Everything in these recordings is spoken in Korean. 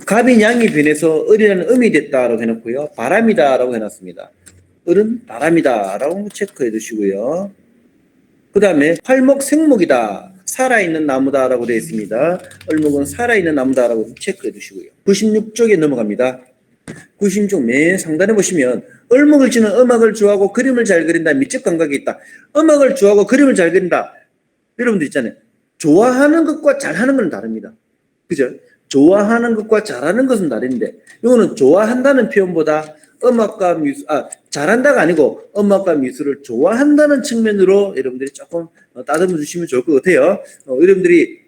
갑인 양이 변해서 을이라는 음이 됐다라고 해놓고요. 바람이다라고 해놨습니다. 을은 바람이다라고 체크해 두시고요. 그 다음에 활목 생목이다. 살아있는 나무다라고 되어 있습니다. 을목은 살아있는 나무다라고 체크해 두시고요. 96쪽에 넘어갑니다. 96쪽 맨 상단에 보시면 을목을 지는 음악을 좋아하고 그림을 잘 그린다. 미적 감각이 있다. 음악을 좋아하고 그림을 잘 그린다. 여러분들 있잖아요. 좋아하는 것과 잘하는 건 다릅니다. 그죠? 좋아하는 것과 잘하는 것은 다른데 이거는 좋아한다는 표현보다 음악과 미술, 잘한다가 아니고 음악과 미술을 좋아한다는 측면으로 여러분들이 조금 따듬어 주시면 좋을 것 같아요. 여러분들이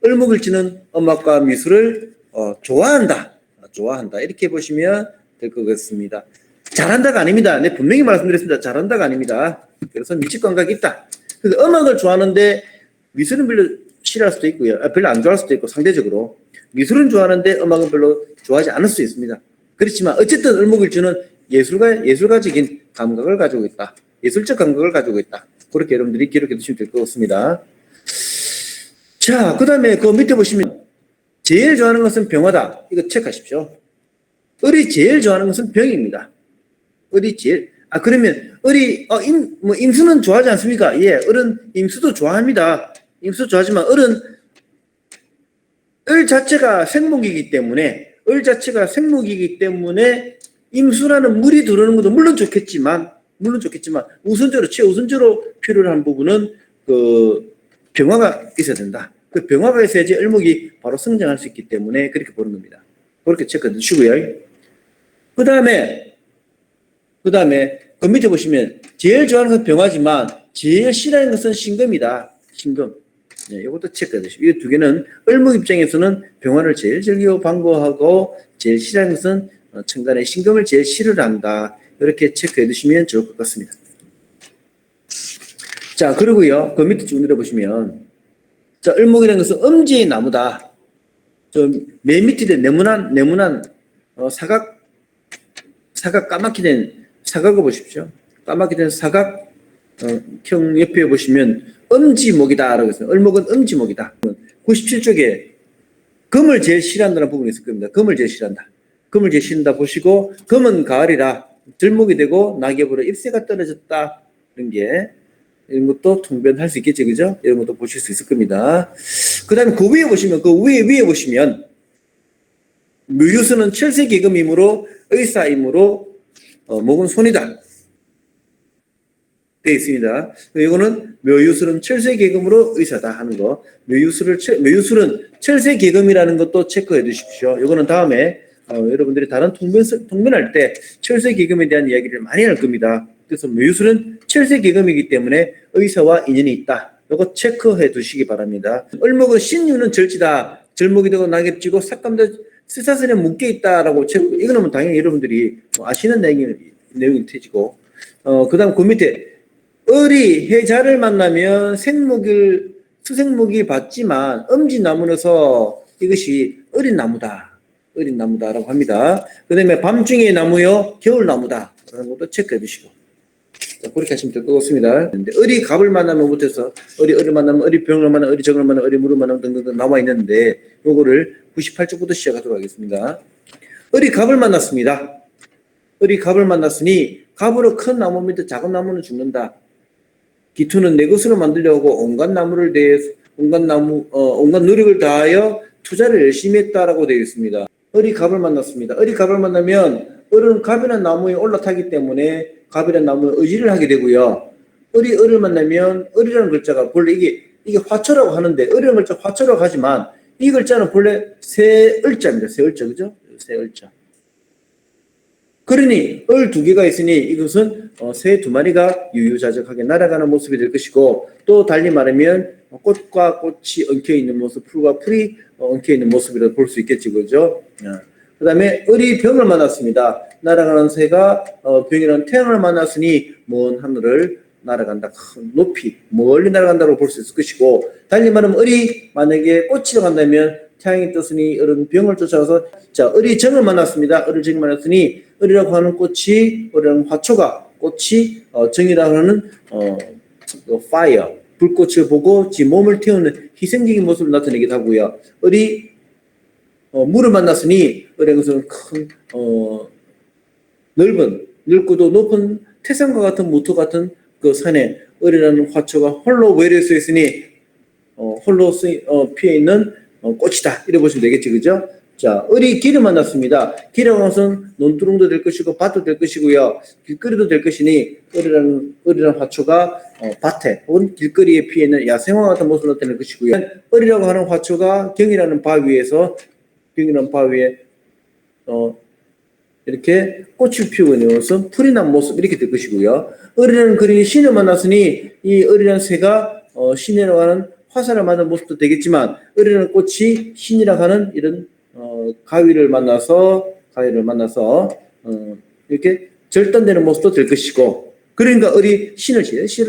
을목을 지는 음악과 미술을 좋아한다 이렇게 보시면 될 것 같습니다. 잘한다가 아닙니다. 네, 분명히 말씀드렸습니다. 잘한다가 아닙니다. 그래서 미적 감각이 있다. 그래서 음악을 좋아하는데 미술은 별로 싫어할 수도 있고요. 별로 안 좋아할 수도 있고 상대적으로 미술은 좋아하는데 음악은 별로 좋아하지 않을 수 있습니다. 그렇지만 어쨌든 을목을 주는 예술가적인 감각을 가지고 있다. 예술적 감각을 가지고 있다. 그렇게 여러분들이 기록해 두시면 될 것 같습니다. 자, 그 다음에 그 밑에 보시면 제일 좋아하는 것은 병화다. 이거 체크하십시오. 을이 제일 좋아하는 것은 병입니다. 을이 제일 그러면 을이 임수는 좋아하지 않습니까? 예, 을은 임수도 좋아합니다. 임수 좋아하지만 을은 을 자체가 생목이기 때문에 임수라는 물이 들어오는 것도 물론 좋겠지만 우선적으로 최우선적으로 필요한 부분은 그 병화가 있어야 된다. 그 병화가 있어야지 을목이 바로 성장할 수 있기 때문에 그렇게 보는 겁니다. 그렇게 체크해 두시고요. 그 다음에 그 밑에 보시면 제일 좋아하는 것은 병화지만 제일 싫어하는 것은 신금이다. 신금. 네, 이것도 체크해 두시고 이 두 개는 을목 입장에서는 병화를 제일 즐기고 반가워하고 제일 싫어하는 것은 천간의 신금을 제일 싫어한다. 이렇게 체크해 두시면 좋을 것 같습니다. 자, 그리고요. 그 밑에 쭉 내려보시면 자, 을목이라는 것은 음지의 나무다. 맨 밑에 네모난 사각 까맣게 된 사각을 보십시오. 까맣게 된 사각 형 옆에 보시면 음지목이다라고 했어요. 을목은 음지목이다. 97쪽에 금을 제일 싫어한다는 부분이 있을 겁니다. 금을 제일 싫어한다 보시고 금은 가을이라 들목이 되고 낙엽으로 잎새가 떨어졌다. 이런 것도 통변할 수 있겠죠. 그죠? 이런 것도 보실 수 있을 겁니다. 그 다음에 그 위에 보시면 위에 보시면 묘유수는 철새계금이므로 의사이므로 목은 손이다. 되어 있습니다. 이거는 묘유술은 철새계금으로 의사다 하는 거. 묘유술은 철새계금이라는 것도 체크해 두십시오. 이거는 다음에 여러분들이 다른 통변할 때 철새계금에 대한 이야기를 많이 할 겁니다. 그래서 묘유술은 철새계금이기 때문에 의사와 인연이 있다. 이거 체크해 두시기 바랍니다. 을목은 신유는 절지다. 절목이 되고 낙엽지고 삭감도 스사슬에 묶여 있다라고 체크. 이거는 뭐 당연히 여러분들이 아시는 내용일 테지고. 그 다음 그 밑에 을이 해자를 만나면 수생목이 받지만 음지나무라서 이것이 어린 나무다라고 합니다. 그 다음에 밤중의 나무요 겨울나무다 라는 것도 체크해 두시고 그렇게 하시면 될 것 같습니다. 근데 을이 갑을 만나면 못해서 을을 만나면 을이 병을 만나면 을이 정을 만나면 을이 물을 만나면 등등등 나와 있는데 요거를 98쪽부터 시작하도록 하겠습니다. 을이 갑을 만났습니다. 을이 갑을 만났으니 갑으로 큰 나무 밑에 작은 나무는 죽는다. 기투는 내 것으로 만들려고 온갖 노력을 다하여 투자를 열심히 했다라고 되어 있습니다. 을이 갑을 만났습니다. 을이 갑을 만나면 을은 갑이라는 나무에 올라타기 때문에 갑이라는 나무에 의지를 하게 되고요. 을이 을을 만나면 을이라는 글자가 본래 이게 화초라고 하는데 을이라는 글자 화초라고 하지만 이 글자는 본래 새 을자입니다. 새 을자 그죠? 새 을자. 그러니 을 두 개가 있으니 이것은 새 두 마리가 유유자적하게 날아가는 모습이 될 것이고 또 달리 말하면 꽃과 꽃이 엉켜 있는 모습, 풀과 풀이 엉켜 있는 모습이라고 볼 수 있겠지 그죠? 그 다음에 을이 병을 만났습니다. 날아가는 새가 병이라는 태양을 만났으니 먼 하늘을 날아간다. 높이 멀리 날아간다고 볼 수 있을 것이고 달리 말하면 을이 만약에 꽃이라고 한다면 태양이 떴으니 을은 병을 쫓아가서 자 을이 정을 만났습니다. 을을 정을 만났으니 을이라고 하는 을이라는 화초가 꽃이 정이라고 하는 fire 불꽃을 보고 지 몸을 태우는 희생적인 모습을 나타내기도 하고요. 을이 물을 만났으니 을의 것은 큰 넓고도 높은 태산과 같은 모토 같은 그 산에 을이라는 화초가 홀로 외려 서 있으니 홀로 피어 있는 꽃이다 이래 보시면 되겠죠, 그죠? 자, 을이 길을 만났습니다. 길이라는 것은 논두렁도 될 것이고 밭도 될 것이고요, 길거리도 될 것이니 을이라는 화초가 밭에 혹은 길거리에 피어 있는 야생화 같은 모습으로 나타낼 것이고요. 을이라고 하는 화초가 경이라는 바위에 이렇게 꽃을 피우고 있는 모습, 풀이 난 모습 이렇게 될 것이고요. 을이라는 그림이 신을 만났으니 이 을이라는 새가 신이라고 하는 화살을 맞는 모습도 되겠지만, 을이라는 꽃이 신이라고 하는 이런 가위를 만나서 이렇게 절단되는 모습도 될 것이고, 그러니까 을이 신을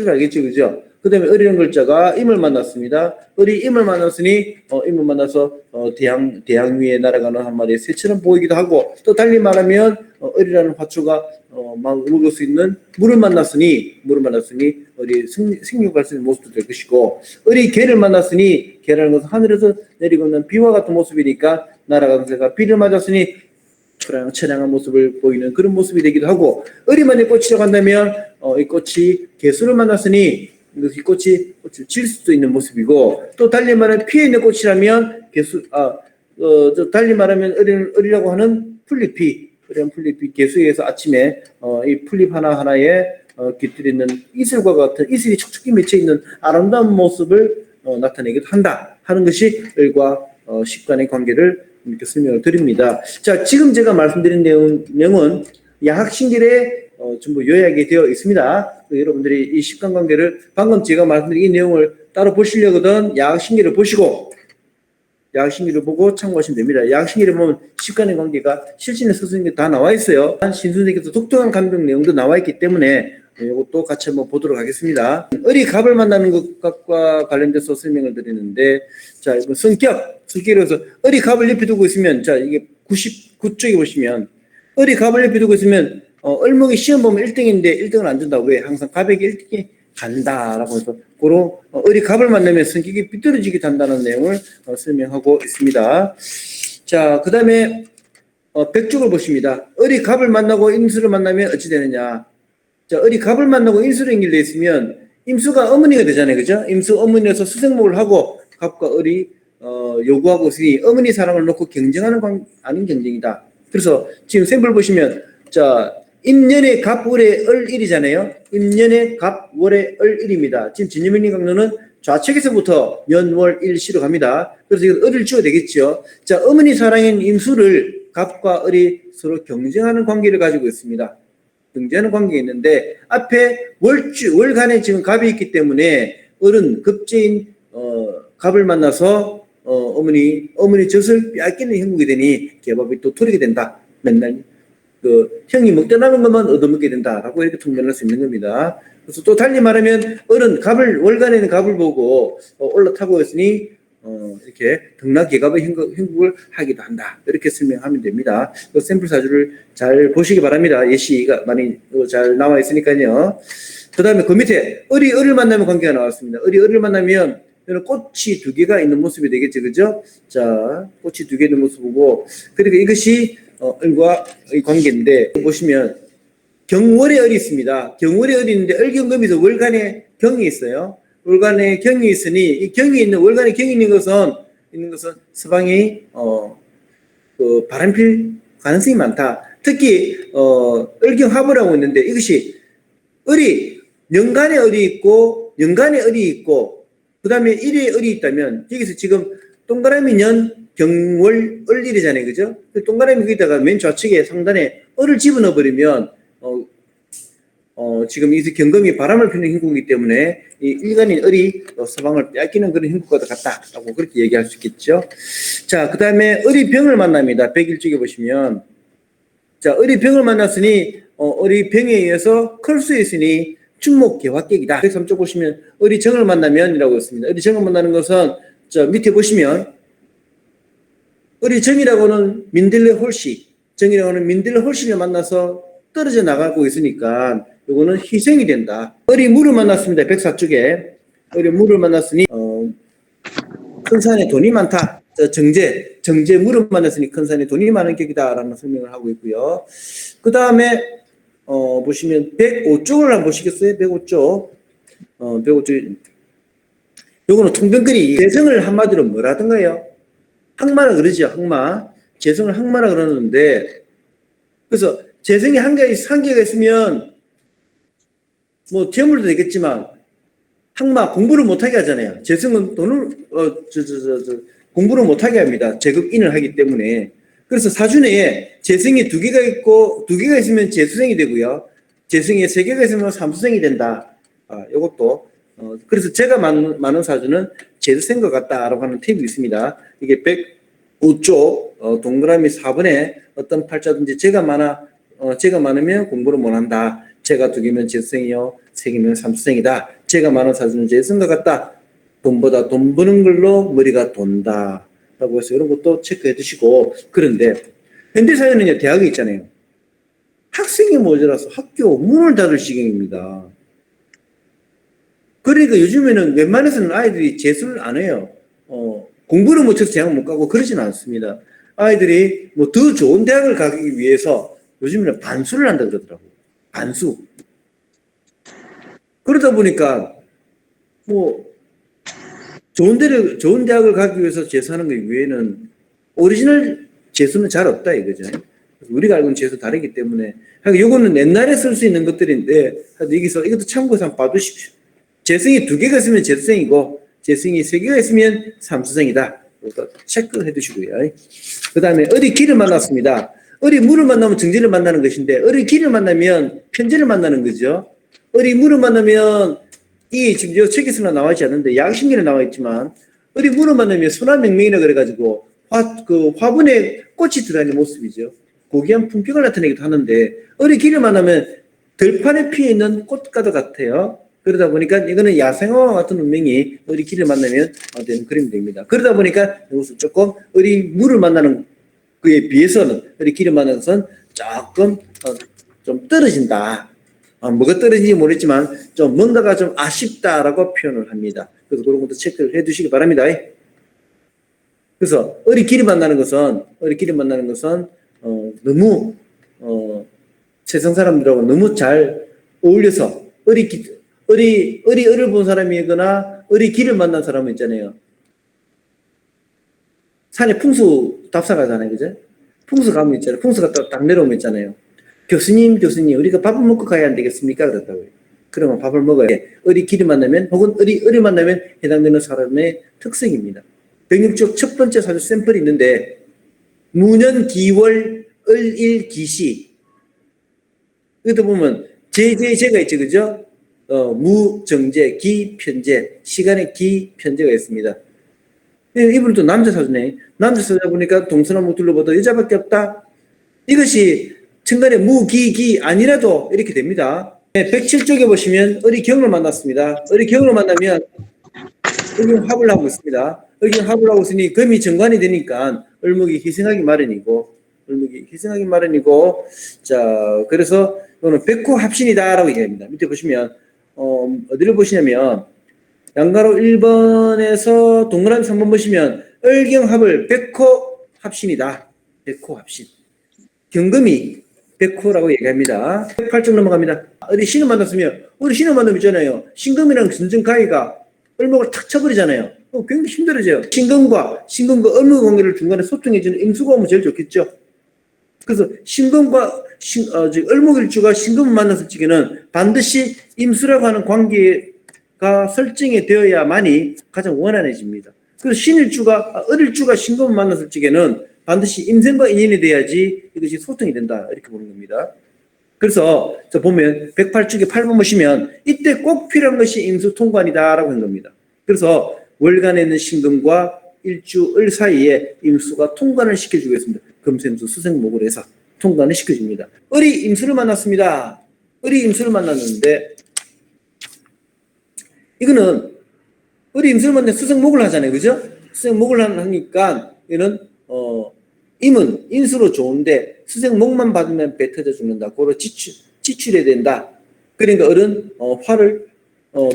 알겠죠, 그죠? 그 다음에 을이라는 글자가 임을 만났습니다. 을이 임을 만났으니 임을 만나서 대양 위에 날아가는 한 마리의 새처럼 보이기도 하고, 또 달리 말하면 을이라는 화초가 막 먹을 수 있는 물을 만났으니 을이 생육할 수 있는 모습도 될 것이고, 을이 개를 만났으니 개라는 것은 하늘에서 내리고 있는 비와 같은 모습이니까 날아가는 새가 비를 맞았으니 처량한 모습을 보이는 그런 모습이 되기도 하고, 을이 만약 꽃이라고 한다면 이 꽃이 개수를 만났으니 이 꽃이 질 수도 있는 모습이고, 또 달리 말하면 피해 있는 꽃이라면 달리 말하면 을이라고 하는 풀잎이 개수에 의해서 아침에 이 풀잎 하나하나에 깃들어 있는 이슬과 같은 이슬이 촉촉히 맺혀 있는 아름다운 모습을 나타내기도 한다 하는 것이 을과 식간의 관계를 이렇게 설명을 드립니다. 자, 지금 제가 말씀드린 내용은 야학신길에 전부 요약이 되어 있습니다. 여러분들이 이 식간 관계를 방금 제가 말씀드린 이 내용을 따로 보시려거든 야학신길을 보시고, 야학신길을 보고 참고하시면 됩니다. 야학신길에 보면 식간의 관계가 실신에 서술인 게 다 나와 있어요. 신선생께서 독특한 감정 내용도 나와 있기 때문에 이것도 같이 한번 보도록 하겠습니다. 을이 갑을 만나는 것과 관련돼서 설명을 드리는데, 자, 이건 성격에서 을이 갑을 옆에 두고 있으면, 자, 이게 99쪽에 보시면 을이 갑을 옆에 두고 있으면 을목이 시험 보면 1등인데 1등을 안 준다. 왜? 항상 갑에게 1등이 간다라고 해서 을이 갑을 만나면 성격이 삐뚤어지게 한다는 내용을 설명하고 있습니다. 자, 그 다음에 백쪽을 보십니다. 을이 갑을 만나고 임수를 만나면 어찌 되느냐. 자, 을이 갑을 만나고 임수를 연결되어 있으면 임수가 어머니가 되잖아요, 그죠? 임수 어머니에서 수생목을 하고 갑과 을이 요구하고 있으니 어머니 사랑을 놓고 경쟁하는 아닌 경쟁이다. 그래서 지금 샘플 보시면, 자, 임년의 갑월의 을일이잖아요. 임년의 갑월의 을일입니다. 지금 진유명리 강론은 좌측에서부터 년월일시로 갑니다. 그래서 이건 을을 지어야 되겠죠. 자, 어머니 사랑인 임수를 갑과 을이 서로 경쟁하는 관계를 가지고 있습니다. 경쟁하는 관계가 있는데, 앞에 월간에 지금 갑이 있기 때문에 을은 급제인 갑을 만나서 어머니 젖을 빼앗기는 형국이 되니 개밥이 또 토리게 된다. 맨날 형이 먹다 남은 것만 얻어먹게 된다라고 이렇게 통변할 수 있는 겁니다. 그래서 또 달리 말하면 을은 월간에는 갑을 보고 올라타고 있으니 이렇게 등락개갑의 형국을 하기도 한다. 이렇게 설명하면 됩니다. 그 샘플 사주를 잘 보시기 바랍니다. 예시가 많이 잘 나와 있으니까요. 그 다음에 그 밑에 을을 만나면 관계가 나왔습니다. 을을 만나면 꽃이 2개가 있는 모습이 되겠죠, 그죠? 자, 꽃이 2개 있는 모습이고, 그러니까 이것이 을과 의 관계인데, 보시면 경월의 을이 있습니다. 경월의 을이 있는데 을경금에서 월간에 경이 있어요. 월간에 경이 있으니 이 경이 있는 월간에 경이 있는 것은 서방이 바람필 가능성이 많다. 특히 을경합을하고 있는데, 이것이 을이 연간에 을이 있고 그 다음에 일에 을이 있다면, 여기서 지금 동그라미 년 경월 을일이잖아요, 그죠? 동그라미 여기다가 맨 좌측에 상단에 을을 집어넣어 버리면 지금 이 경금이 바람을 피는 형국이기 때문에 이 일간인 을이 서방을 빼앗기는 그런 형국과 같다라고 그렇게 얘기할 수 있겠죠. 자, 그 다음에 을이 병을 만납니다. 101쪽에 보시면, 자, 을이 병을 만났으니 을이 병에 의해서 클 수 있으니 충목개화격이다. 103쪽 보시면 을이 정을 만나면이라고 했습니다. 을이 정을 만나는 것은 저 밑에 보시면 을이 정이라고는 민들레 홀씨, 정이라고는 민들레 홀씨를 만나서 떨어져 나가고 있으니까 이거는 희생이 된다. 을이 물을 만났습니다. 104쪽에 을이 물을 만났으니 큰 산에 돈이 많다. 정제 물을 만났으니 큰 산이 돈이 많은 격이다라는 설명을 하고 있고요. 그 다음에 보시면 105쪽을 한번 보시겠어요? 105쪽. 105쪽. 요거는 통변글이 재성을 한마디로 뭐라던가요? 항마라 그러죠. 항마. 재성을 항마라 그러는데, 그래서 재성이 한계가 있으면 뭐 재물도 되겠지만 항마 공부를 못하게 하잖아요. 재성은 돈을 공부를 못하게 합니다. 제급인을 하기 때문에. 그래서 사주내에 재성이 2개가 있으면 재수생이 되고요. 재성이 3개가 있으면 삼수생이 된다. 이것도 그래서 제가 많은 사주는 재수생 것 같다라고 하는 팁이 있습니다. 이게 105쪽 동그라미 4번에 어떤 팔자든지 제가 많으면 공부를 못한다. 제가 2개면 재수생이요, 3개면 삼수생이다. 제가 많은 사주는 재수생 것 같다. 돈보다 돈 버는 걸로 머리가 돈다. 라고 해서 이런 것도 체크해 두시고. 그런데 현대사회는요, 대학에 있잖아요. 학생이 모자라서 학교 문을 닫을 시경입니다. 그러니까 요즘에는 웬만해서는 아이들이 재수를 안 해요. 공부를 못해서 대학 못 가고 그러진 않습니다. 아이들이 뭐 더 좋은 대학을 가기 위해서 요즘에는 반수를 한다 그러더라고요. 반수. 그러다 보니까 뭐 좋은 대학을 가기 위해서 재수하는 것 외에는 오리지널 재수는 잘 없다 이거죠. 우리가 알고 있는 재수 다르기 때문에. 이거는 옛날에 쓸 수 있는 것들인데, 이것도 참고해서 한번 봐두십시오. 재성이 2개가 있으면 재수생이고, 재성이 3개가 있으면 삼수생이다. 이것도 체크해 두시고요. 그 다음에 어디 길을 만났습니다. 어디 물을 만나면 정제를 만나는 것인데, 어디 길을 만나면 편제를 만나는 거죠. 어디 물을 만나면 이 지금 요 책에서는 나와 있지 않는데 양신기는 나와 있지만 어디 물을 만나면 순환명명이라 그래가지고 화분에 꽃이 들어있는 모습이죠. 고귀한 품격을 나타내기도 하는데 어디 길을 만나면 들판에 피어 있는 꽃과도 같아요. 그러다 보니까 이거는 야생화와 같은 운명이 어디 길을 만나면 되는 그림이 됩니다. 그러다 보니까 이것은 조금 어디 물을 만나는 그에 비해서는 어디 길을 만나는 것은 조금 좀 떨어진다. 뭐가 떨어지는지 모르겠지만 좀 뭔가가 좀 아쉽다라고 표현을 합니다. 그래서 그런 것도 체크를 해 두시기 바랍니다. 그래서 어리 길이 만나는 것은 너무 세상 사람들하고 너무 잘 어울려서 어리를 본 사람이거나 어리 길을 만난 사람은 있잖아요. 산에 풍수 답사 가잖아요. 그죠? 풍수 가면 있잖아요. 풍수가 딱 내려오면 있잖아요. 교수님, 우리가 밥을 먹고 가야 안 되겠습니까? 그렇다고요. 그러면 밥을 먹어야 돼. 어리 길이 만나면, 혹은 어리 만나면 해당되는 사람의 특성입니다. 병육적 첫 번째 사주 샘플이 있는데, 무년, 기월, 을일, 기시. 여기다 보면, 제가 있죠, 그죠? 무, 정제, 기, 편제. 시간에 기, 편제가 있습니다. 이분은 또 남자 사주네. 남자 사주다 보니까 동서남북 둘러봐도 여자밖에 없다. 이것이 천간에 무, 기 아니라도 이렇게 됩니다. 107쪽에 보시면 을이경을 만났습니다. 을이경을 만나면 을경 합을 하고 있습니다. 을경 합을 하고 있으니 금이 정관이 되니까 을목이 희생하기 마련이고 자 그래서 이거는 백호 합신이다라고 얘기합니다. 밑에 보시면 어디를 보시냐면 양가로 1번에서 동그라미 3번 보시면 을경합을 백호 합신이다. 백호 합신. 경금이 백호라고 얘기합니다. 108쪽 넘어갑니다. 어디 신을 만났으면 우리 신을 만나면 있잖아요. 신금이랑 전전가위가 을목을 탁 쳐버리잖아요. 굉장히 힘들어져요. 신금과 을목 관계를 중간에 소통해주는 임수가 오면 제일 좋겠죠. 그래서 신금과 을목일주가 신금을 만났을 적에는 반드시 임수라고 하는 관계가 설정이 되어야만이 가장 원활해집니다. 그래서 신일주가 을일주가 신금을 만났을 적에는 반드시 임생과 인연이 돼야지 이것이 소통이 된다. 이렇게 보는 겁니다. 그래서 보면 108쪽에 8번 보시면 이때 꼭 필요한 것이 임수통관이다라고 하는 겁니다. 그래서 월간에 있는 신금과 일주 을 사이에 임수가 통관을 시켜주고 있습니다. 금생수 수생목으로 해서 통관을 시켜줍니다. 을이 임수를 만났습니다. 을이 임수를 만났는데 이거는 을이 임수를 만나면 수생목을 하잖아요. 그죠? 수생목을 하니까 이는 임은 인수로 좋은데 수생목만 받으면 배 터져 죽는다. 그걸 지출해야 된다. 그러니까 을은 화를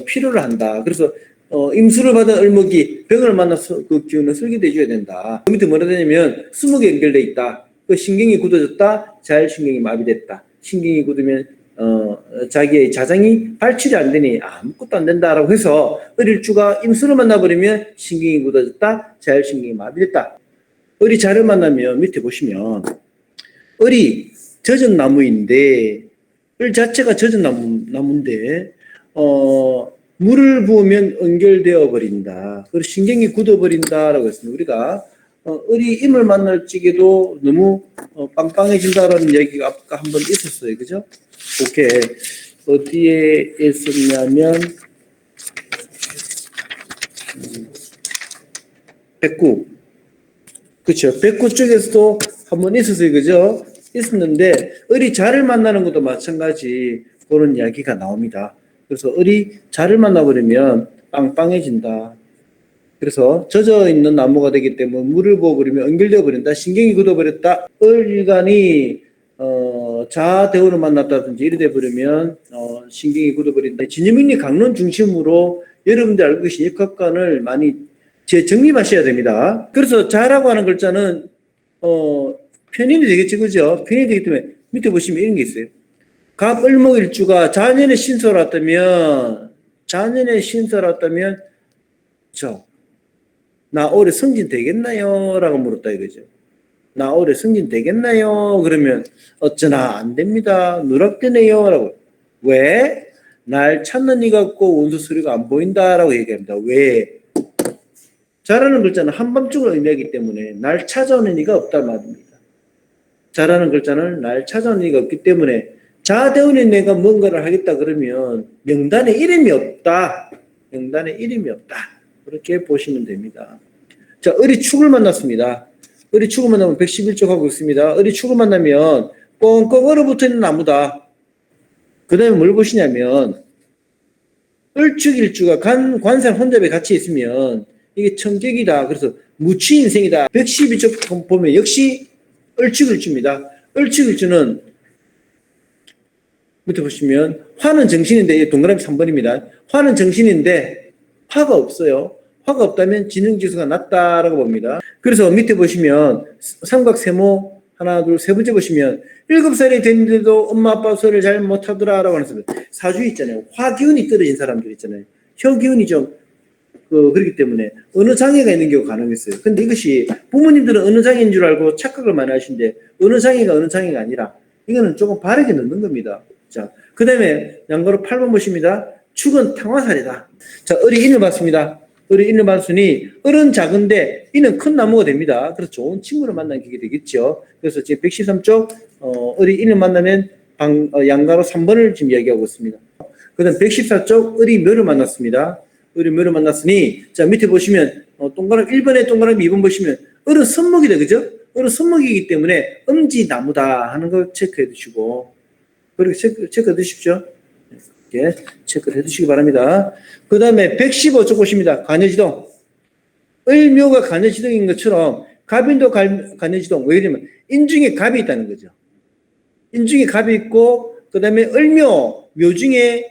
필요로 한다. 그래서 임수를 받은 을목이 병을 만나서 그 기운을 설계해 줘야 된다. 그 밑에 뭐라 되냐면 수목에 연결돼 있다. 그 신경이 굳어졌다. 자율신경이 마비됐다. 신경이 굳으면 자기의 자장이 발출이 안 되니 아무것도 안 된다라고 해서 을일주가 임수를 만나버리면 신경이 굳어졌다. 자율신경이 마비됐다. 을이 자를 만나면 밑에 보시면 을이 젖은 나무인데 을 자체가 젖은 나무인데 물을 부으면 연결되어 버린다. 그리고 신경이 굳어버린다라고 했습니다. 우리가 을이 임을 만날 적에도 너무 빵빵해진다라는 얘기가 아까 한번 있었어요. 그죠? 오케이. 어디에 있었냐면 백구. 그렇죠. 백구 쪽에서도 한번 있었어요. 그죠? 있었는데 을이 자를 만나는 것도 마찬가지 그런 이야기가 나옵니다. 그래서 을이 자를 만나버리면 빵빵해진다. 그래서 젖어 있는 나무가 되기 때문에 물을 부어버리면 연결되어 버린다. 신경이 굳어버렸다. 을간이 자대우를 만났다든지 이래 돼버리면 신경이 굳어버린다. 진유민리 강론 중심으로 여러분들 알고 계신 역학관을 많이 재정립하셔야 됩니다. 그래서 자라고 하는 글자는 편인이 되겠죠. 그죠? 편인이 되기 때문에 밑에 보시면 이런 게 있어요. 갑을목일주가 자년의 신설왔다면 나 올해 승진 되겠나요? 라고 물었다 이거죠. 나 올해 승진 되겠나요? 그러면 어쩌나 안 됩니다. 누락되네요. 라고. 왜? 날 찾는 이 같고 운수 소리가 안 보인다. 라고 얘기합니다. 왜? 자라는 글자는 한밤중을 의미하기 때문에 날 찾아오는 이가 없단 말입니다. 자라는 글자는 날 찾아오는 이가 없기 때문에 자대운인 내가 뭔가를 하겠다 그러면 명단에 이름이 없다. 명단에 이름이 없다. 그렇게 보시면 됩니다. 자, 을이 축을 만났습니다. 을이 축을 만나면 111쪽 하고 있습니다. 을이 축을 만나면 꽁꽁 얼어붙어 있는 나무다. 그 다음에 뭘 보시냐면 을축일주가 관상 혼잡에 같이 있으면 이게 청격이다. 그래서 무취인생이다. 112쪽 보면 역시 을축일주입니다. 을축일주는 밑에 보시면 화는 정신인데 동그라미 3번입니다. 화는 정신인데 화가 없어요. 화가 없다면 지능지수가 낮다라고 봅니다. 그래서 밑에 보시면 삼각세모 하나 둘 세 번째 보시면 7살이 됐는데도 엄마 아빠 소리를 잘 못하더라라고 하는 사주 있잖아요. 화 기운이 떨어진 사람들 있잖아요. 혀 기운이 좀 그렇기 때문에 어느 장애가 있는 경우가 가능했어요. 근데 이것이 부모님들은 어느 장애인 줄 알고 착각을 많이 하시는데 어느 장애가 어느 장애가 아니라 이거는 조금 바르게 넣는 겁니다. 자, 그 다음에 양가로 8번 보십니다. 축은 탕화살이다. 자, 을이 인을 받습니다. 을이 인을 받으니 을은 작은데 이는 큰 나무가 됩니다. 그래서 좋은 친구를 만나게 되겠죠. 그래서 지금 113쪽 을이 인을 만나면 양가로 3번을 지금 이야기하고 있습니다. 그 다음 114쪽 을이 묘를 만났습니다. 을이 묘를 만났으니 자 밑에 보시면 동그라미 1번에 동그라미 2번 보시면 을은 선목이다. 그죠? 을은 선목이기 때문에 음지나무다 하는 걸 체크해 두시고 그리고 체크해 두십시오. 이렇게 체크를 해 두시기 바랍니다. 그 다음에 115쪽 보십니다. 간여지동. 을묘가 간여지동인 것처럼 갑인도 간여지동. 왜 이러면 인중에 갑이 있다는 거죠. 인중에 갑이 있고 그 다음에 을묘 묘중에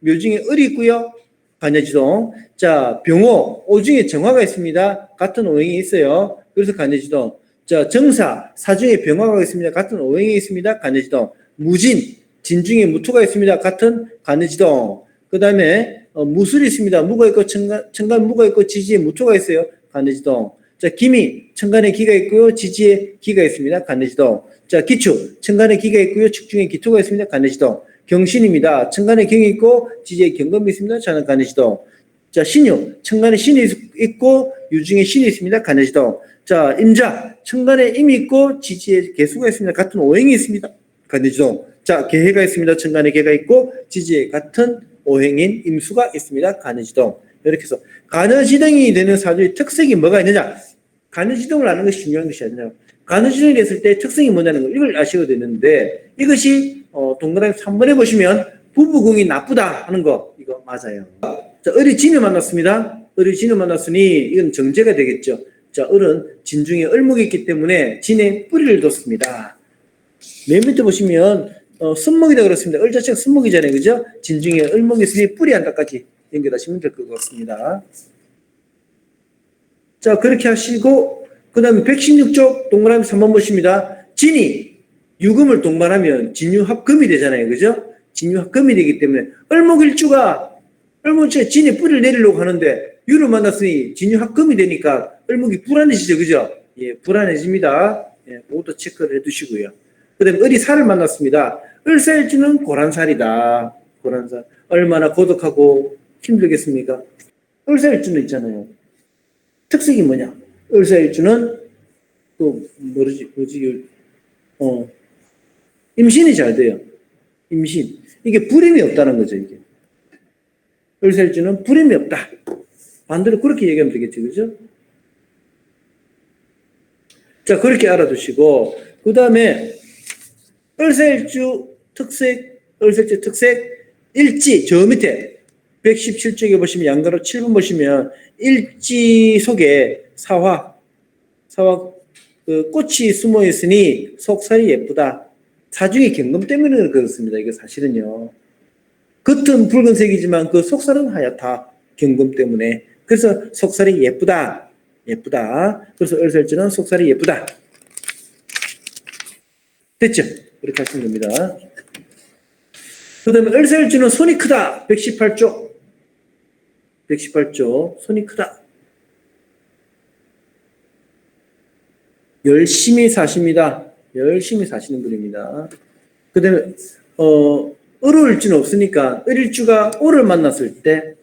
을이 있고요. 간여지동. 자, 병호 오중에 정화가 있습니다. 같은 오행이 있어요. 그래서 간여지동. 자, 정사 사중에 병화가 있습니다. 같은 오행이 있습니다. 간여지동. 무진 진중에 무토가 있습니다. 같은 간여지동. 그 다음에 무술이 있습니다. 무가 있고 천간 무가 있고 지지에 무토가 있어요. 간여지동. 자, 기미 천간에 기가 있고요. 지지에 기가 있습니다. 간여지동. 자, 기축 천간에 기가 있고요. 축중에 기토가 있습니다. 간여지동. 경신입니다. 천간에 경이 있고 지지에 경금이 있습니다. 저는 간여지동. 자, 신유 천간에 신이 있고 유중에 신이 있습니다. 간여지동. 자, 임자 천간에 임이 있고 지지에 개수가 있습니다. 같은 오행이 있습니다. 간여지동. 자, 개해가 있습니다. 천간에 개가 있고 지지에 같은 오행인 임수가 있습니다. 간여지동. 이렇게 해서 간여지동이 되는 사주의 특색이 뭐가 있느냐? 간여지동을 아는 것이 중요한 것이 아니라 간여지동이 됐을 때 특성이 뭐냐는 걸 이걸 아셔야 되는데 이것이 동그라미 3번에 보시면 부부궁이 나쁘다 하는 거 이거 맞아요. 자, 을이 진을 만났습니다. 을이 진을 만났으니 이건 정제가 되겠죠. 자, 을은 진중에 을목이 있기 때문에 진에 뿌리를 뒀습니다. 맨 밑에 보시면 선목이다 그렇습니다. 을 자체가 선목이잖아요. 그죠? 진중에 을목이 있으니 뿌리 한다까지 연결하시면 될 것 같습니다. 자, 그렇게 하시고, 그 다음에 116쪽 동그라미 3번 보십니다. 진이 유금을 동반하면 진유합금이 되잖아요. 그죠? 진유합금이 되기 때문에 을목일주가 진이 뿌리를 내리려고 하는데 유를 만났으니 진유합금이 되니까 을목이 불안해지죠. 그죠? 예, 불안해집니다. 예, 그것도 체크를 해두시고요. 그 다음에 을이 살을 만났습니다. 을사일주는 고란살이다. 고란살. 얼마나 고독하고 힘들겠습니까? 을사일주는 있잖아요. 특색이 뭐냐? 을사일주는 또 임신이 잘 돼요. 임신. 이게 불임이 없다는 거죠, 이게. 을사일주는 불임이 없다. 반대로 그렇게 얘기하면 되겠죠, 그죠? 자, 그렇게 알아두시고, 그 다음에 을사일주 특색, 일지, 저 밑에 117쪽에 보시면 양가로 7번 보시면 일지 속에 사화 그 꽃이 숨어 있으니 속살이 예쁘다. 사중의 경금 때문에 그렇습니다. 이게 사실은요. 겉은 붉은색이지만 그 속살은 하얗다. 경금 때문에. 그래서 속살이 예쁘다. 그래서 을사일주는 속살이 예쁘다. 됐죠? 이렇게 하시면 됩니다. 그 다음에 을사일주는 손이 크다. 118쪽 손이 크다. 열심히 사십니다. 열심히 사시는 분입니다. 그 다음에 을일주는 없으니까 을일주가 오를 만났을 때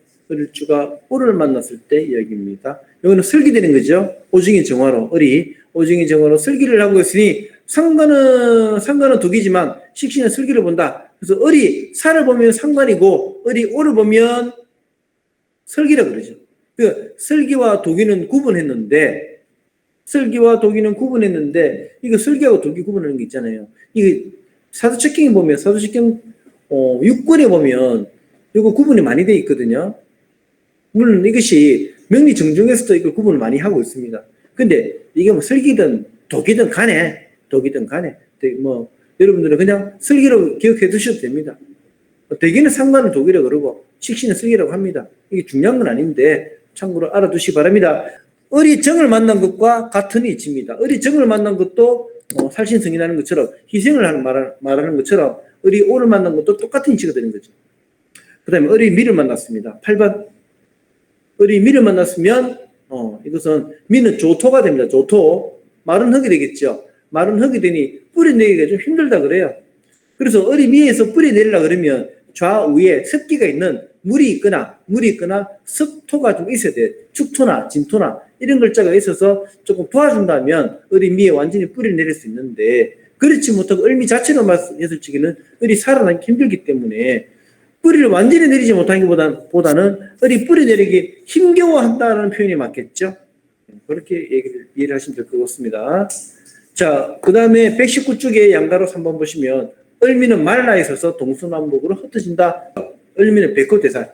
이야기입니다. 여기는 설기되는 거죠. 오중의 정화로 을이 오중의 정화로 설기를 하고 있으니 상관은 독이지만 식신은 설기를 본다. 그래서 을이 살을 보면 상관이고 을이 오를 보면 설기라 그러죠. 그 설기와 독이는 구분했는데 이거 설기하고 독이 구분하는 게 있잖아요. 이게 사도책경에 보면 사도책경 6권에 보면 이거 구분이 많이 돼 있거든요. 물론 이것이 명리정중에서도 이걸 구분을 많이 하고 있습니다. 근데 이게 뭐 설기든 독이든 간에 뭐 여러분들은 그냥 설기로 기억해 두셔도 됩니다. 대개는 상관은 독이라고 그러고 식신은 설기라고 합니다. 이게 중요한 건 아닌데 참고로 알아두시기 바랍니다. 을이 정을 만난 것과 같은 이치입니다. 을이 정을 만난 것도 살신성이라는 것처럼 희생을 말하는 것처럼 을이 오를 만난 것도 똑같은 이치가 되는 거죠. 그 다음에 을이 미를 만났습니다. 8번 을이 미를 만났으면 이것은 미는 조토가 됩니다. 조토. 마른 흙이 되겠죠. 마른 흙이 되니 뿌리 내기가 좀 힘들다 그래요. 그래서 을이 미에서 뿌리 내리려고 그러면 좌우에 습기가 있는 물이 있거나 습토가 좀 있어야 돼요. 축토나 진토나 이런 글자가 있어서 조금 도와준다면 을이 미에 완전히 뿌리를 내릴 수 있는데 그렇지 못하고 을미 자체로 했을 적에는 을이 살아나기 힘들기 때문에 뿌리를 완전히 내리지 못하기보다는 을이 뿌리 내리기 힘겨워한다는 표현이 맞겠죠. 그렇게 이해를 하시면 될 것 같습니다. 자, 그 다음에 119쪽에 양가로 3번 보시면 을미는 말라 있어서 동서남북으로 흩어진다. 을미는 백호대살.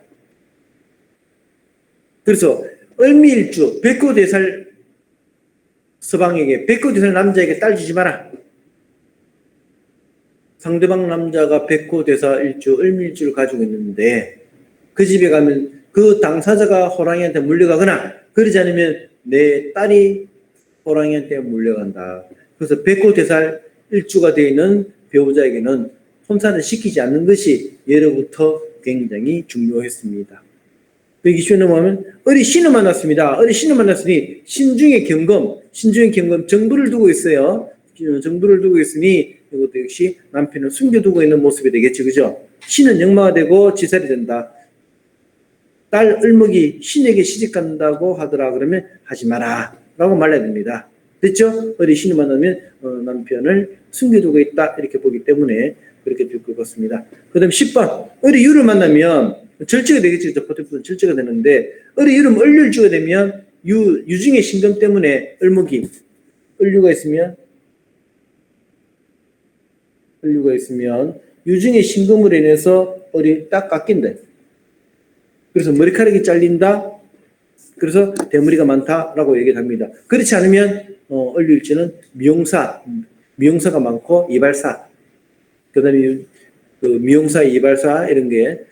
그래서 을미일주 백호대살 서방에게 백호대살 남자에게 딸 주지 마라. 상대방 남자가 백호대살일주 을미일주를 가지고 있는데 그 집에 가면 그 당사자가 호랑이한테 물려가거나 그러지 않으면 내 딸이 호랑이한테 물려간다. 그래서 백호대살일주가 되어 있는 배우자에게는 혼사를 시키지 않는 것이 예로부터 굉장히 중요했습니다. 여기 시험에 보면 을이 신을 만났습니다. 을이 신을 만났으니 신중의 경금 정부를 두고 있어요. 정부를 두고 있으니 이것도 역시 남편을 숨겨두고 있는 모습이 되겠죠. 그죠? 신은 역마가 되고 지살이 된다. 딸 을목이 신에게 시집간다고 하더라 그러면 하지 마라 라고 말해야 됩니다. 됐죠? 을이 신을 만나면 남편을 숨겨두고 있다 이렇게 보기 때문에 그렇게 될 것 같습니다. 그 다음 10번 을이 유를 만나면 절제가 되겠죠. 포테프는 절제가 되는데 을이 유를 을률주가 되면 유중의 신금 때문에 을목이 을류가 있으면 유중의 신금으로 인해서 을이 딱 깎인다. 그래서 머리카락이 잘린다. 그래서 대머리가 많다라고 얘기를 합니다. 그렇지 않으면 을류일주는 미용사가 많고 이발사, 그다음에 그 미용사, 이발사 이런 게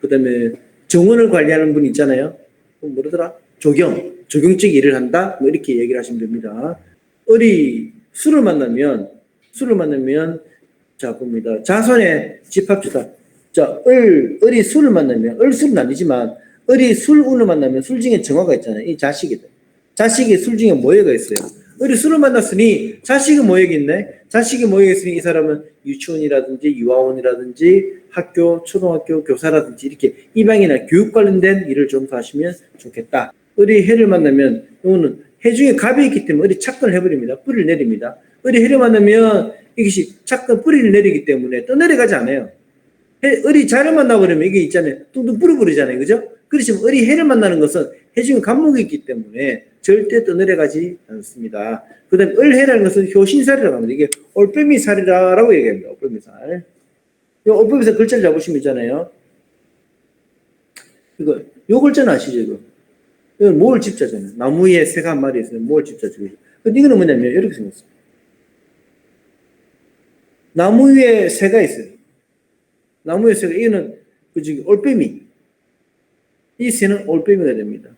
그다음에 정원을 관리하는 분 있잖아요. 뭐더라? 조경직 일을 한다. 뭐 이렇게 얘기를 하시면 됩니다. 을이 술을 만나면 자 봅니다. 자손의 집합주다. 자, 을이 술을 만나면 을술은 아니지만 을이 술운을 만나면 술 중에 정화가 있잖아요. 이 자식이다. 자식이 술 중에 모여가 있어요. 을이 술을 만났으니 자식이 모여가 있네. 자식이 모여가 있으니 이 사람은 유치원이라든지 유아원이라든지 학교, 초등학교 교사라든지 이렇게 입양이나 교육 관련된 일을 좀 더 하시면 좋겠다. 을이 해를 만나면 이거는 해 중에 갑이 있기 때문에 을이 착근을 해버립니다. 뿌리를 내립니다. 을이 해를 만나면 이것이 착근 뿌리를 내리기 때문에 떠내려가지 않아요. 을이 자를 만나버리면 이게 있잖아요. 뚱뚱 뿌려버리잖아요. 그죠? 그렇지만 을이 해를 만나는 것은 해 중에 갑목이 있기 때문에 절대 떠내려가지 않습니다. 그 다음에 을해라는 것은 효신살이라고 합니다. 이게 올빼미살이라고 얘기합니다. 올빼미살. 올빼미살 글자를 잡으시면 있잖아요. 요 글자는 아시죠? 이건 모을 집자잖아요. 나무 위에 새가 한 마리 있어요. 모을 집자죠. 근데 이거는 뭐냐면 이렇게 생겼어요. 나무 위에 새가 있어요. 나무 위에 새가, 이거는 올빼미. 이 새는 올빼미가 됩니다.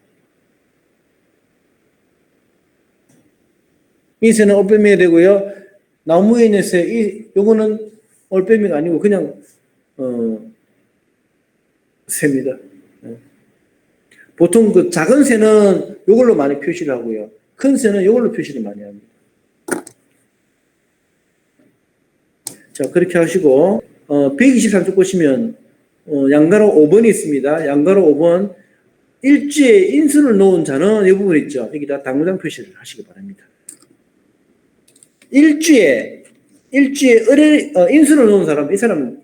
이 새는 올빼미가 되고요. 나무 위에 있는 새, 요거는 올빼미가 아니고 그냥 새입니다. 보통 그 작은 새는 요걸로 많이 표시를 하고요. 큰 새는 요걸로 표시를 많이 합니다. 자, 그렇게 하시고 123쪽 보시면 양가로 5번이 있습니다. 양가로 5번 일주에 인수를 놓은 자는 이 부분 있죠. 여기다 당구장 표시를 하시기 바랍니다. 일주에 인수를 놓은 사람, 이 사람은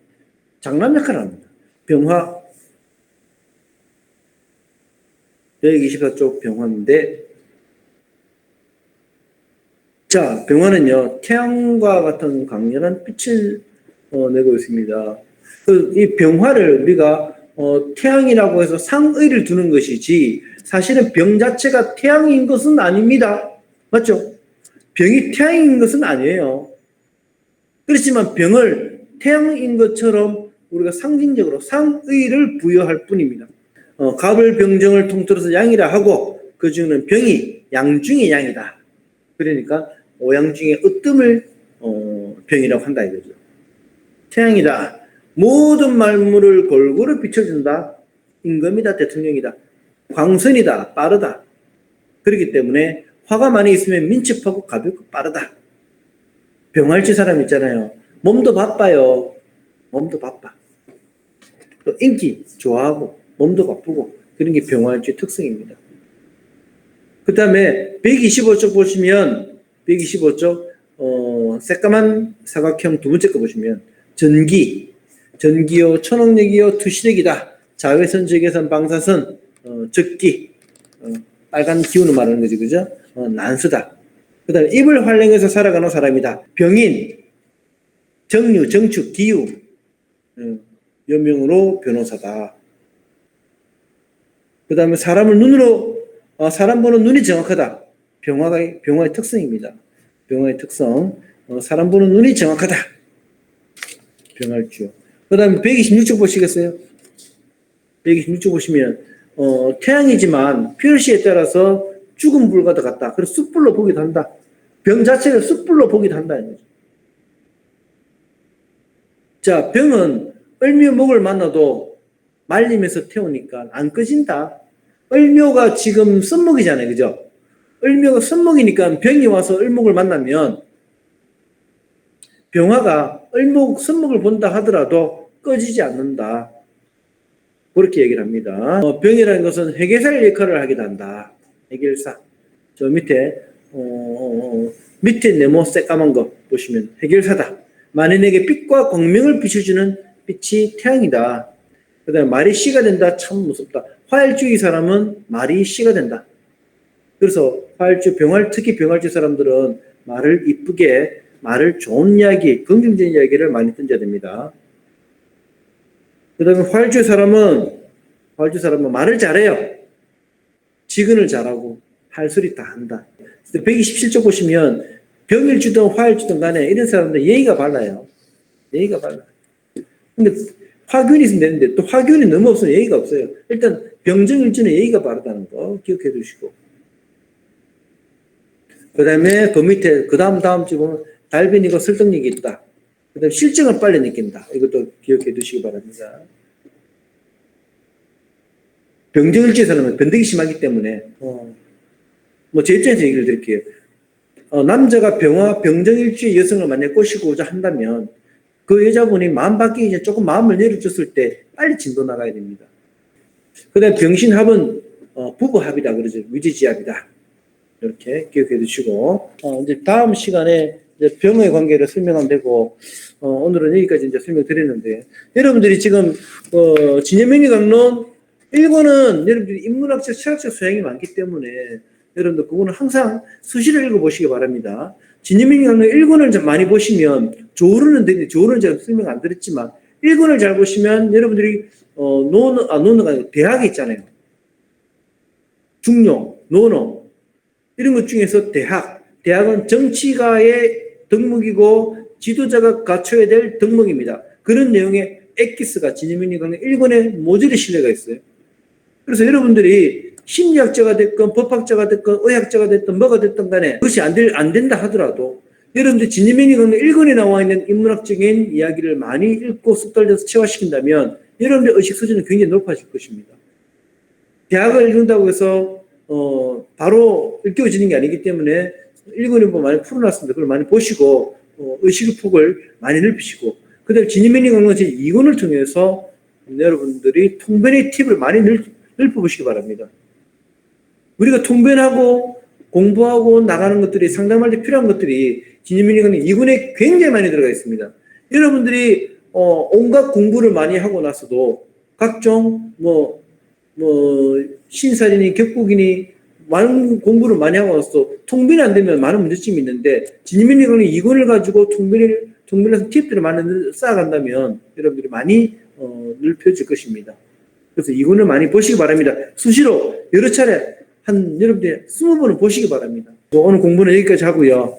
장남 역할을 합니다. 병화 124쪽 병화인데, 자, 병화는요, 태양과 같은 강렬한 빛을 내고 있습니다. 이 병화를 우리가 태양이라고 해서 상의를 두는 것이지, 사실은 병 자체가 태양인 것은 아닙니다. 맞죠? 병이 태양인 것은 아니에요. 그렇지만 병을 태양인 것처럼 우리가 상징적으로 상의를 부여할 뿐입니다. 갑을 병정을 통틀어서 양이라 하고 그 중에는 병이 양 중에 양이다. 그러니까 오양 중에 으뜸을 병이라고 한다 이거죠. 태양이다. 모든 만물을 골고루 비춰준다. 임금이다. 대통령이다. 광선이다. 빠르다. 그렇기 때문에 화가 많이 있으면 민첩하고 가볍고 빠르다. 병활지 사람 있잖아요. 몸도 바빠요. 몸도 바빠. 또 인기 좋아하고 몸도 바쁘고 그런 게 병활지 특성입니다. 그 다음에 125쪽 보시면 125쪽 새까만 사각형 두 번째 거 보시면 전기요 천옥력이요 투시력이다. 자외선 적외선 방사선 적기 빨간 기운을 말하는 거지 그죠? 난수다. 그 다음에 입을 활용해서 살아가는 사람이다. 병인 정류 정축 기유 여명으로 변호사다. 그 다음에 사람 보는 눈이 정확하다. 병화의 특성입니다. 병화의 특성. 사람 보는 눈이 정확하다. 병활주. 그 다음에 126쪽 보시겠어요? 126쪽 보시면, 태양이지만 필시에 따라서 죽은 불과 더 같다. 그래서 숯불로 보기도 한다. 병 자체를 숯불로 보기도 한다. 자, 병은 을묘 목을 만나도 말리면서 태우니까 안 꺼진다. 을묘가 지금 썸목이잖아요. 그죠? 을묘가 썸목이니까 병이 와서 을목을 만나면 병화가 썸목을 본다 하더라도 꺼지지 않는다. 그렇게 얘기를 합니다. 병이라는 것은 해결살 역할을 하기도 한다. 해결사. 저 밑에 네모 새까만 거 보시면 해결사다. 만인에게 빛과 광명을 비춰주는 빛이 태양이다. 그 다음에 말이 씨가 된다. 참 무섭다. 화일주의 사람은 말이 씨가 된다. 그래서 특히 병활주 사람들은 말을 이쁘게, 말을 좋은 이야기, 긍정적인 이야기를 많이 던져야 됩니다. 그 다음에 화일주 사람은 말을 잘해요. 직언을 잘하고 할 소리 다 한다. 127쪽 보시면 병일주든 화일주든 간에 이런 사람들 예의가 발라요. 예의가 발라. 근데 화균이 있으면 되는데 또 화균이 너무 없으면 예의가 없어요. 일단 병정일주는 예의가 바르다는 거 기억해 두시고, 그 다음에 그 밑에 그 다음 주 보면 달변이고 설득력이 있다. 그 다음에 실증을 빨리 느낀다. 이것도 기억해 두시기 바랍니다. 병정일주에서는 변덕이 심하기 때문에 뭐 제 입장에서 얘기를 드릴게요. 남자가 병정일주의 여성을 만약에 꼬시고자 한다면 그 여자분이 마음 바뀌기 이제 조금 마음을 내려줬을 때 빨리 진도 나가야 됩니다. 그 다음에 병신합은 부부합이다 그러죠. 위지지합이다. 이렇게 기억해 두시고, 이제 다음 시간에 이제 병의 관계를 설명하면 되고, 오늘은 여기까지 이제 설명드렸는데, 여러분들이 지금, 진여명리 강론 1권은 여러분들이 인문학적, 철학적 소양이 많기 때문에, 여러분들 그거는 항상 수시로 읽어보시기 바랍니다. 진여명리 강론 1권을 좀 많이 보시면, 조르는 되는데, 조르는 제가 설명 안 드렸지만, 1권을 잘 보시면 여러분들이, 논어가 아니고 대학이 있잖아요. 중용, 논어, 이런 것 중에서 대학은 정치가의 덕목이고 지도자가 갖춰야 될 덕목입니다. 그런 내용의 엑기스가 진여명리 강론 1권에 모조리 실려가 있어요. 그래서 여러분들이 심리학자가 됐건 법학자가 됐건 의학자가 됐든 뭐가 됐든 간에 그것이 안 된다 하더라도 여러분들 진여명리 강론 1권에 나와 있는 인문학적인 이야기를 많이 읽고 숙달돼서 체화시킨다면 여러분들 의식 수준은 굉장히 높아질 것입니다. 대학을 읽는다고 해서 바로 일깨워지는 게 아니기 때문에 1권에 보면 많이 풀어놨습니다. 그걸 많이 보시고 의식의 폭을 많이 넓히시고, 그 다음에 진여명리 강론 제2권을 통해서 여러분들이 통변의 팁을 많이 넓혀보시기 바랍니다. 우리가 통변하고 공부하고 나가는 것들이 상담할 때 필요한 것들이 진여명리 강론 2권에 굉장히 많이 들어가 있습니다. 여러분들이 온갖 공부를 많이 하고 나서도 각종 신사진이 격국이니 많은 공부를 많이 하고 나서 통변이 안 되면 많은 문제점이 있는데, 진여명리 강론 2권을 가지고 통변에서 팁들을 많이 쌓아간다면 여러분들이 많이 넓혀질 것입니다. 그래서 2권을 많이 보시기 바랍니다. 수시로 여러 차례 여러분들이 20번은 보시기 바랍니다. 오늘 공부는 여기까지 하고요.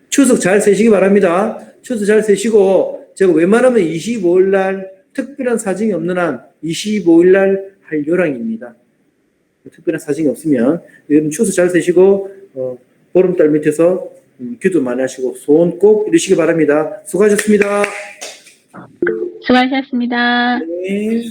추석 잘 세시기 바랍니다. 추석 잘 세시고, 제가 웬만하면 25일 날 특별한 사정이 없는 한 25일 날 할 요랑입니다. 특별한 사정이 없으면 여러분 추석 잘 세시고 보름달 밑에서 기도 많이 하시고 소원 꼭 이루시기 바랍니다. 수고하셨습니다. 수고하셨습니다. 네.